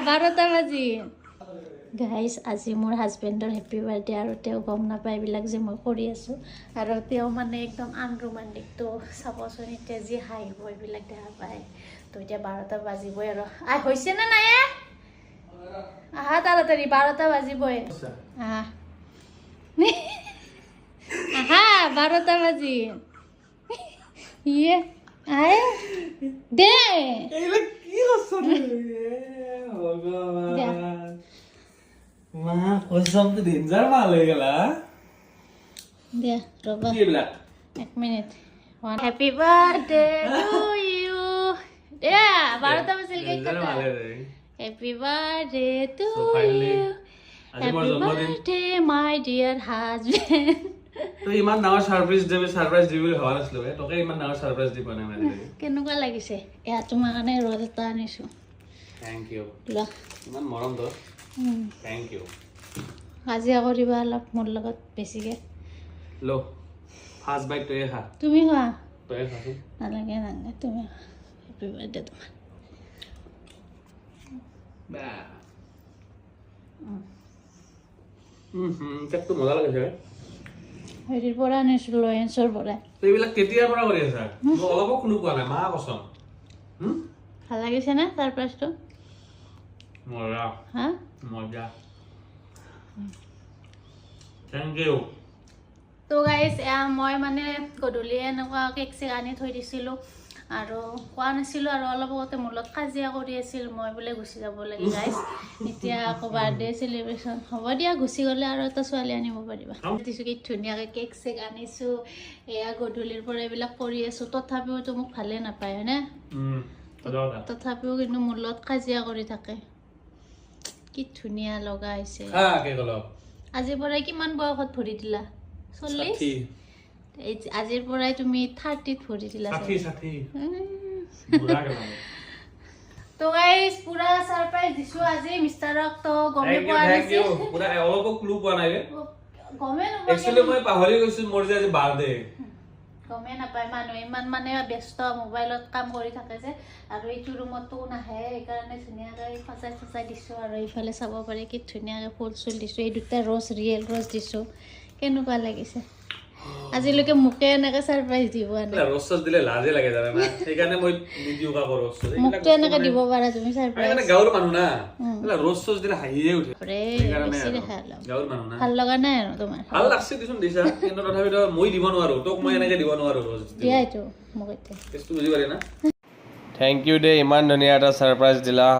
12টা বাজি গাইজ আজি মোৰ হাজবেণ্ডৰ হেপী বাৰ্থডে আৰু তেওঁ গম নাপায় এইবিলাক যে মই কৰি আছোঁ আৰু তেওঁ মানে একদম আনৰোমান্টিক তো চাবচোন এতিয়া যি হাঁহিব এইবিলাক দেখা পায় তো এতিয়া 12টা বাজিবই আৰু হৈছে নে নাই আহা তাড়াতাড়ি 12টা বাজিবই আহা আহা 12টা বাজি ইয়ে আয় দে এইলা কি হসন ভগবান মা কসম তো ডেঞ্জার মাল হয়ে গেল দে রবা কি এইলা 1 minute happy birthday to you দে 12টা বাজিল কেক কাটা happy birthday to you happy birthday my dear husband তো ইমান ডাঙৰ সাৰপ্ৰাইজ দিবলৈ হোৱা নাছিল তোকে ইমান ডাঙৰ সাৰপ্ৰাইজ দিব নাই মানে কেনেকুৱা লাগিছে এয়া তোমাৰ কাৰণে ৰ'দ এটা আনিছো থ্যাংক ইউ লা ইমান মৰম তো থ্যাংক ইউ হাজিৰা কৰিবা অলপ মোৰ লগত বেছিকে লো ফাৰ্ষ্ট বাইট তই খা তুমি খোৱা তই খাচোন নালাগে নালাগে তুমি হেপী বাৰ্থডে তোমাৰ বা কেকটো মজা লাগিছে হেৰিৰ পৰা আনিছিলোঁ লয়েন্সৰ পৰা এইবিলাক কেতিয়াৰ পৰা কৰি আছা মই অলপো কোনো কোৱা নাই মা কচম ভাল লাগিছে না ছাৰপ্ৰাইজটো মজা হা মজা থ্যাংক ইউ তো গাইজ মই মানে গধূলি এনেকুৱা কেক চেক আনি থৈ দিছিলোঁ আৰু কোৱা নাছিলোঁ আৰু অলপ আগতে মোৰ লগত কাজিয়া কৰি আছিল মই বোলে গুচি যাব লাগে গাইজ এতিয়া আকৌ বাৰ্থডে চেলিব্ৰেশ্যন হ'ব দিয়া গুচি গ'লে আৰু এটা ছোৱালী আনিব পাৰিবা দিছোঁ কি ধুনীয়াকৈ কেক চেক আনিছোঁ এয়া গধূলিৰ পৰা এইবিলাক কৰি আছোঁ তথাপিওতো মোক ভালে নাপায় হয়নে তথাপিও কিন্তু মোৰ লগত কাজিয়া কৰি থাকে কি ধুনীয়া লগা হৈছে আজিৰ পৰাই কিমান বয়সত ভৰি দিলা 40 আজিৰ পৰাই তুমি 30ত ভৰি দিলা 60 তো গাইস পুৰা সাৰপ্ৰাইজ দিছো আজি মিষ্টাৰক তো গমে পোৱা নাছিল পুৰা অলপো ক্লু পোৱা নাই গমে নপায় একচুয়ালি মই পাহৰি গৈছো মোৰ যে আজি বাৰ্থডে গমে নাপায় মানুহ ইমান মানে ব্যস্ত মোবাইলত কাম কৰি থাকে যে আৰু এইটো ৰুমতো নাহে সেইকাৰণে ধুনীয়াকৈ সজাই দিছো আৰু এইফালে চাব পাৰি কি ধুনীয়াকৈ ফুল চুল দিছো এই দুটা ৰ'জ ৰিয়েল ৰ'জ দিছো কেনেকুৱা লাগিছে আজিলৈকে মুকে এনেকৈ সাৰপ্ৰাইজ দিব আনে ৰ'জ দিলে লাজে লাগে জানা না সেইকাৰণে মই নিদিও কা ৰ'জ মুকে এনেকৈ দিব পাৰা তুমি সাৰপ্ৰাইজ মানে গাঁৱৰ মানুহ না ৰ'জ দিলে হাঁহিয়ে উঠে সেইকাৰণে গাঁৱৰ মানুহ না ভাল লগা নাই আৰু তোমাৰ ভাল লাগছে দিছোন দিছা কিন্তু তথাপিতো মই দিব নোৱাৰো তোক মই এনেকৈ দিব নোৱাৰো ৰ'জ দিয়াইতো মোক এতিয়া কেছটো বুজি পাৰি না থ্যাংক ইউ দে ইমান ধুনীয়া এটা সাৰপ্ৰাইজ দিলা